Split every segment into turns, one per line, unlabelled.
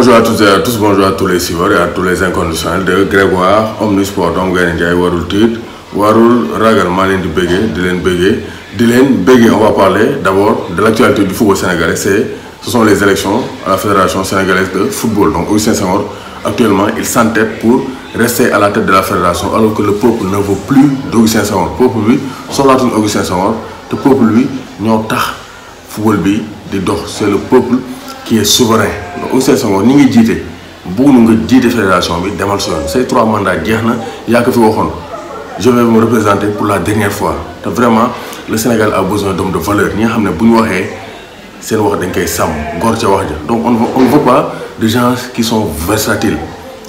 Bonjour à toutes et à tous, bonjour à tous les suiveurs et à tous les inconditionnels de Grégoire Omnisport. Donc Gaïndé Ndiaye warul tiit warul ragal maa leen di béggee on va parler d'abord de l'actualité du football sénégalais. Ce sont les élections à la Fédération sénégalaise de football. Donc Augustin Senghor actuellement il s'entête pour rester à la tête de la fédération alors que le peuple ne veut plus d'Augustin Senghor. Le peuple lui soxlaatuñu Augustin Senghor te peuple lui ñoo tax football bi di dox. C'est le peuple qui est souverain. Donc Augustin Senghor ni ngi jiite bëgg nga jiite fédération bi demal sa yoon say 3 mandats jeex na yaa ko fi waxoon je vais me représenter pour la dernière fois. te vraiment le Sénégal a besoin d'hommes de valeur ñi nga xam ne bu ñu waxee seen wax dañ koy sàmm góor ca wax ja. Donc on ne veut pas de gens qui sont versatiles,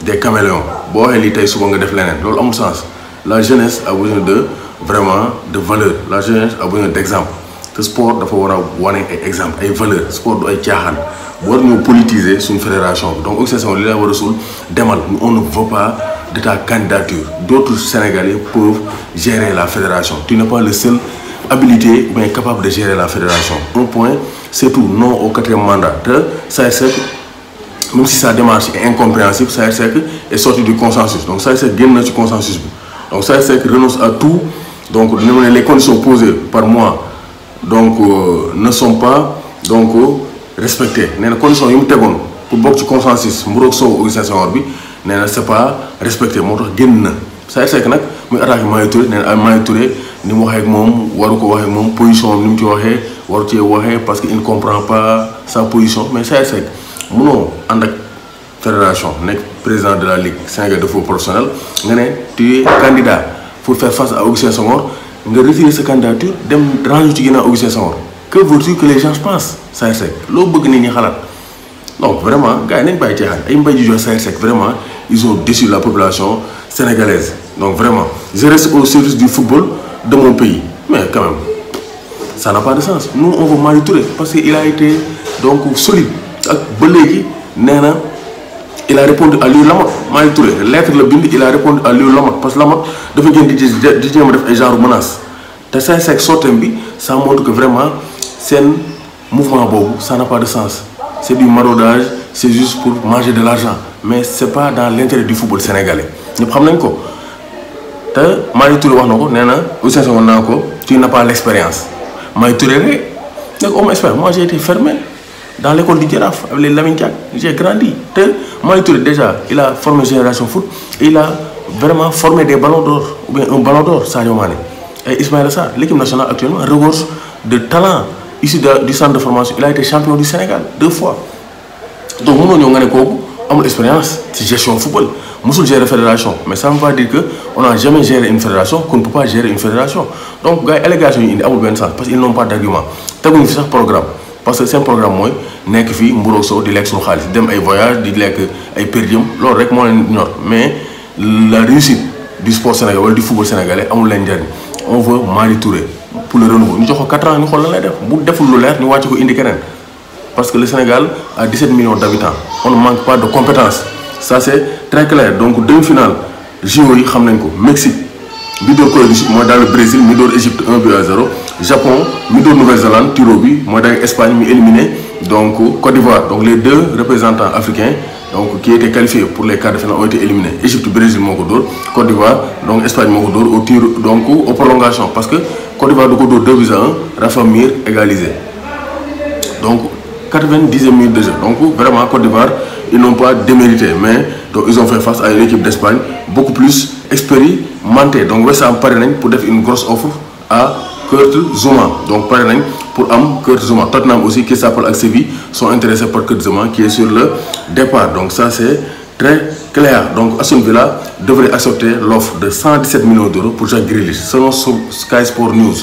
des caméléons. boo waxee lii tey suba nga def leneen loolu amul sens. La jeunesse a besoin de vraiment de valeur. La jeunesse a besoin d'exemple. te sport dafa war a wane ay exemple ay valeur. Sport du ay caaxaan war ñu politiser suñu fédération bi. donc Augustin Senghor li la war a suul demal. On ne veut pas de ta candidature. D'autres Sénégalais peuvent gérer la fédération. Tu n'es pas le seul habilité ou bien capable de gérer la fédération. Un point, c'est tout. Non au 4e mandat. Saër Seck, même si sa démarche est incompréhensible, Saër Seck est sorti du consensus. Donc Saër Seck génn na ci consensus bi. Donc Saër Seck renonce à tout. Donc les conditions posées par moi donc ne sont pas donc respectées. Nee na conditions yi mu tegoon pour bokk ci consensus mburoog soow Augustin Senghor bi nee na c'est pas respecté moo tax génn na. Saër Seck nag muy attaqué Maya Touré nee na ay Maya Touré ni mu waxee ak moom waru ko waxee ak moom position ni mu ci waxee waru cee waxee parce que il ne comprend pas sa position. Mais Saër Seck mënoo ànd ak fédération nekk président de la ligue sénégalaise de football professionnel nga ne tu es candidat pour faire face à Augustin Senghor nga retirer sa candidature dem ranger ci ginnaaw Augustin Senghor. Que veux-tu que les gens pensent Saër Seck loo bëgg nit ñi xalaat. Donc vraiment gars yi nañ bàyyi caaxaan ay mbay ji jox Saër Seck vraiment ils ont déçu la population sénégalaise. Donc vraiment je reste au service du football de mon pays. Mais quand même ça n'a pas de sens. Nous on veut Maya Touré parce que il a été donc solide ak ba léegi nee na il a répondu à Louis Lamotte. Maya Touré lettre la bind il a répondu à Louis Lamotte parce que Lamotte dafa gën di jéem a def ay genre menace te Saër Seck sortem bi ça montre que vraiment seen mouvement boobu ça n'a pas de sens. C'est du maraudage, c'est juste pour manger de l'argent. Mais c'est pas dans l'intérêt du football sénégalais. Ñëpp xam nañ ko te Maya Touré wax na ko nee na Augustin Senghor naa ko tu n'as pas l'expérience. Maya Touré rek nekk homme expert. Moi j'ai été fermé dans l'école du Jaraaf avec les Lamine Diack. J'ai grandi te Maya Touré déjà il a formé Génération Foot et il a vraiment formé des ballons d'or ou bien un ballon d'or Sadio Mané et Ismaïla Sarr. L'équipe nationale actuellement regorge de talent issu du centre de formation. Il a été champion du Sénégal 2 fois. Donc mënoo ñëw nga ne kooku amul expérience ci gestion football musul gérer fédération. Mais ça ne veut pas dire que on n'a jamais géré une fédération qu'on ne peut pas gérer une fédération. Donc gars yi allégation yi indi amul benn sens parce qu'ils n'ont pas d'argument teguñu fi sax programme parce que seen programme mooy nekk fii mburoog soo di lekk suñu xaalis dem ay voyage di lekk ay per diem loolu rek moo leen ñor. Mais la réussite du sport sénégalais wala du football sénégalais amul leen njariñ. On veut Maya Touré pour le renouveau ñu jox ko 4 ans ñu xool lan lay def bu deful lu leer ñu wàcc ko indi keneen. Parce que le Sénégal a 17 millions d'habitants. On ne manque pas de compétences. Ça c'est très clair. Donc demi-finale JO yi xam nañ ko Mexique mi door Corée du Sud mooy dans le Brésil mi door Égypte 1-0. Japon mi door Nouvelle-Zélande tiro bi mooy dans Espagne mi éliminé donc Côte d'Ivoire. Donc les 2 représentants africains donc qui étaient qualifiés pour les quarts de finale ont été éliminés. Égypte Brésil moo ko door Côte d'Ivoire donc Espagne moo ko door au tir donc aux prolongations parce que Côte d'Ivoire du ko door 2-1 Rafa Mir égalisé. Donc 90e minute de jeu. Donc vraiment Côte d'Ivoire ils n'ont pas démérité mais donc ils ont fait face à une équipe d'Espagne beaucoup plus expérimentée. Donc West Ham pare nañ pour def une grosse offre à Kurt Zouma. Donc pare nañ pour am Kurt Zouma. Tottenham aussi qui s'appelle ak Séville sont intéressés par Kurt Zouma qui est sur le départ. Donc ça c'est très clair. Donc Aston Villa devrait accepter l'offre de 117 millions d'euros pour Jack Grealish selon Sky Sport News.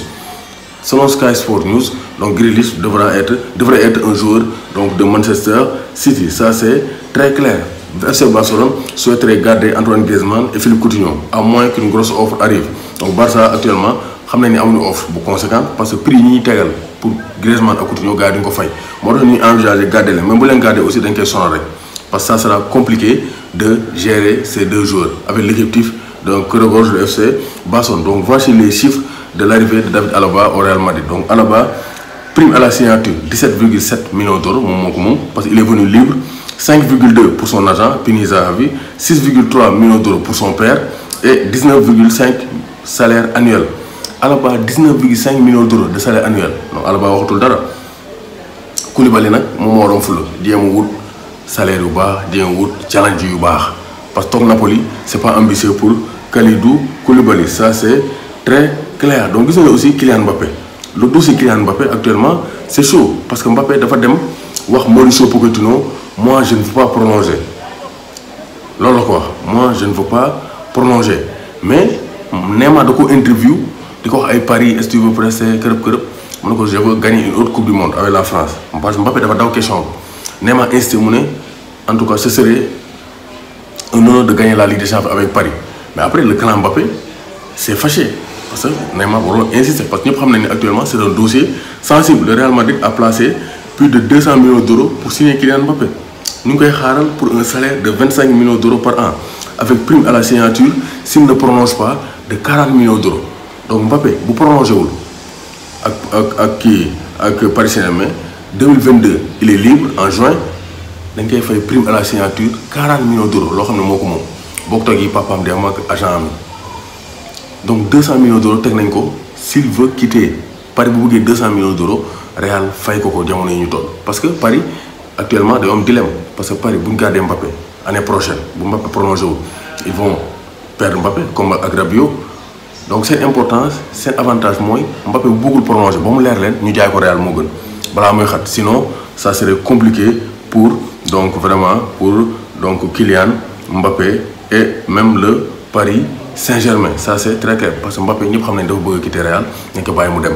Selon Sky Sport News, donc Grealish devrait être un joueur donc de Manchester City. Ça c'est très clair. FC Barcelone souhaiterait garder Antoine Griezmann et Philippe Coutinho à moins qu'une grosse offre arrive. Donc Barça actuellement xam nañ ne amuñu offre bu conséquente parce que prix yi ñuy tegal pour Griezmann ak Coutinho gars yi duñ ko fay moo tax ñuy envisager garder leen même bu leen garder aussi dañ koy sonal rek parce que ça sera compliqué de gérer ces 2 joueurs avec l'effectif donc que regorge le FC Barcelone. Donc voici les chiffres de l'arrivée de David Alaba au Real Madrid. Donc Alaba prime à la signature 17,7 millions d'euros moom moo ko moom parce qu'il est venu libre 5,2 pour son agent, Pini Zahavi, 6,3 millions d'euros pour son père et 19,5 salaire annuel. Alaba 19,5 millions d'euros de salaire annuel. Donc Alaba waxatul dara. Koulibaly nag moom moo waroon fula jéem a wut salaire yu baax jéem a wut challenge yu baax parce que toog Napoli c'est pas ambitieux pour Kalidou Koulibaly, ça c'est très clair. Donc gis nañu aussi Kylian Mbappé. Le dossier Kylian Mbappé actuellement c'est chaud parce que Mbappé dafa dem wax Mauricio Pochettino, moi je ne veux pas prolonger. Loolu la ko wax, moi je ne veux pas prolonger. Mais Neymar da ko interview di ko wax ay paris est-ce que tu veux prester kërëb mu ne ko je veux gagner une autre coupe du monde avec la France parce que Mbappé dafa daw question Neymar insisté mu ne en tout cas ce serait un honneur de gagner la Ligue des Champions avec Paris. Mais après le clan Mbappé s'est fâché parce que Neymar waroon insister parce que ñëpp xam nañ ne actuellement c'est un dossier sensible. Le Real Madrid a placé plus de 200 millions d'euros pour signer Kylian Mbappé. Ñu ngi koy xaaral pour un salaire de 25 millions d'euros par an avec prime à la signature s'il ne prolonge pas de 40 millions d'euros. Donc Mbappé bu prolongé wul ak Paris Saint-Germain 2022 il est libre en juin dañ koy fay prime à la signature 40 millions d'euros loo xam ne moo ko moom bokk tag yi papaam di am ak agent am. Donc 200 millions d'euros teg nañ ko s'il veut quitter Paris bu bëggee 200 millions d'euros Real fay ko jamono yi ñu toll parce que Paris actuellement day am dilemme parce que Paris bu ñu gardé Mbappé année prochaine bu Mbappé prolongé wul ils vont perdre Mbappé comme ak Rabiot. Donc seen importance seen avantage mooy Mbappé bu bëggul prolonger ba mu leer leen ñu jaay ko Real moo gën balaa muy xat sinon ça serait compliqué pour donc vraiment pour donc Kylian Mbappé et même le Paris Saint-Germain. Ça c'est très clair parce que Mbappé ñëpp xam nañ dafa bëgg a quitter Real nañ ko bàyyi mu dem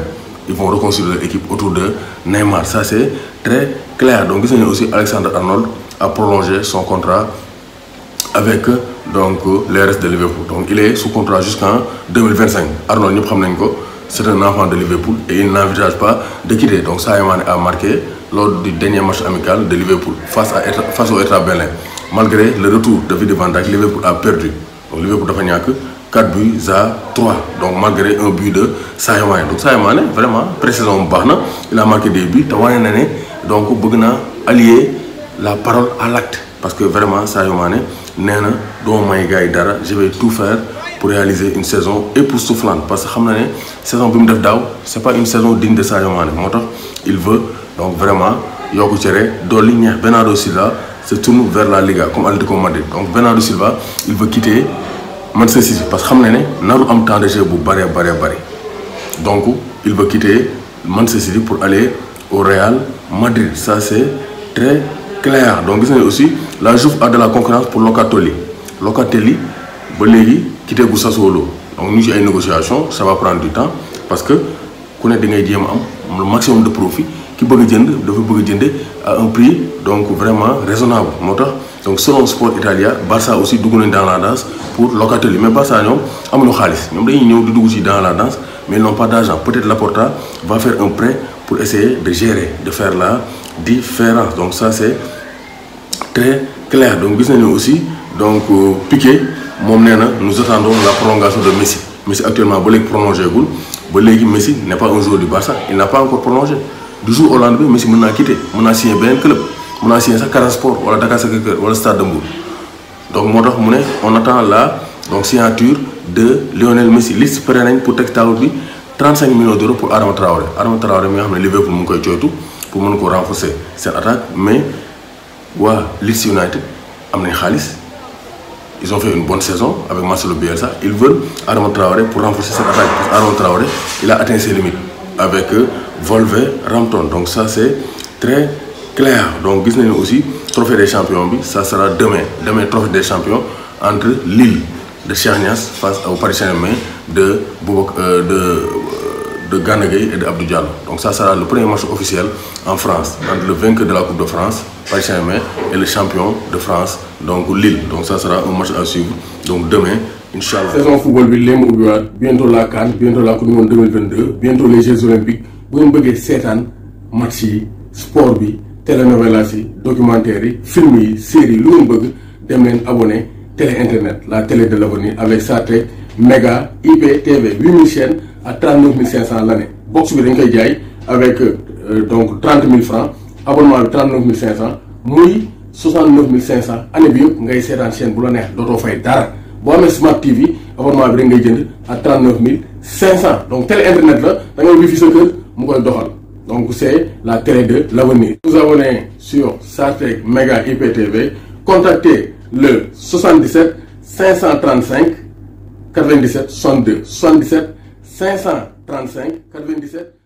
ils vont reconstruire leur équipe autour de Neymar, ça c'est très clair. Donc gis nañu aussi Alexander Arnold a prolongé son contrat avec donc les restes de Liverpool. Donc il est sous contrat jusqu'en 2025. Arnold ñëpp xam nañ ko c'est un enfant de Liverpool et il n'envisage pas de quitter. Donc Sadio Mané a marqué lors du dernier match amical de Liverpool face au Hertha Berlin. Malgré le retour de Virgil van Dijk, Liverpool a perdu. Donc Liverpool dafa ñàkk 4-3. Donc malgré un but de Sadio Mané. Donc Sadio Mané vraiment pré-saison bu baax na il a marqué des buts te wane na ne donc bëgg na allier la parole à l'acte parce que vraiment Sadio Mané nee na doo may gars yi dara je vais tout faire pour réaliser une saison époustouflante parce que xam na ne saison bi mu def daaw c'est pas une saison digne de Sadio Mané moo tax il veut donc vraiment yokku cere dolli ñeex. Bernardo Silva se tourne vers la Liga comme Atlético Madrid. Donc Bernardo Silva il veut quitter Manchester City parce que xam na ne naru am temps de jeu bu bari. Donc il veut quitter Manchester City pour aller au Real Madrid. Ça c'est très clair. Donc gis nañu aussi la Juve a de la concurrence pour Locatelli ba léegi quitté gu Sassuolo. Donc ñu ci ay négociations ça va prendre du temps parce que ku ne da ngay jéem am le maximum de profit ki bëgg a jënd dafa bëgg a jënd à un prix donc vraiment raisonnable moo tax. Donc selon Sport Italia Barça aussi dugg nañ dans la danse pour Locatelli mais Barça ñoom amuñu xaalis ñoom dañuy ñëw di dugg ci dans la danse mais ils n'ont pas d'argent. Peut-être Laporta va faire un prêt pour essayer de gérer de faire la différence. Donc ça c'est très clair. Donc gis nañu aussi donc Piqué moom nee na nous attendons la prolongation de Messi. Messi actuellement ba léegi prolongé gul ba léegi Messi n'est pas un joueur du Barça il n'a pas encore prolongé du jour au lendemain Messi mën naa quitter mën naa signer beneen club. On a signé ça Casa Sport wala Dakar Sacré-Cœur wala Stade de Mbour. Donc moo tax mu ne on attend la donc signature de Lionel Messi liste pare nañ pour teg taawul bi 35 millions d'euros pour Adama Traoré mi nga xam ne Liverpool mu ngi koy coytu pour mën ko renforcer seen attaque mais waa Leeds United am nañ xaalis ils ont fait une bonne saison avec Marcelo Bielsa ils veulent Adama Traoré pour renforcer cette attaque parce que Adama Traoré il a atteint ses limites avec Wolverhampton. Donc ça c'est très clair. Donc gis nañu aussi trophée des champions bi ça sera demain trophée des champions entre Lille de Cheikh Niass face au Paris Saint-Germain de Gana Gueye et de Abdou Diallo. Donc ça sera le premier match officiel en France entre le vainqueur de la Coupe de France Paris Saint-Germain et le champion de France donc Lille. Donc ça sera un match à suivre donc demain inchallah. Saison football bi léegi mu ubbiwaat bientôt la CAN bientôt la Coupe du Monde 2022 bientôt les Jeux olympiques bu ngeen bëggee seetaan match yi sport bi. Télénovelas yi documentaires yi film yi séries yi lu ngeen bëgg dem leen abonné télé internet la télé de l'avenir avec sa tech méga IPTV 8000 chaînes à 39 500 l'année. Box bi dañ koy jaay avec donc 30 000 francs abonnement bi 39 500 muy 69 500 année bi yëpp ngay seetaan chaîne bu la neex dootoo fay dara boo amee Smart TV abonnement bi rek ngay jënd à 39 500 donc télé internet la da ngay wifi sa kër mu koy doxal donc c'est la télé de l'avenir. Vous abonnez sur Sartec Méga IPTV, contactez le 77 535 97 62 77 535 97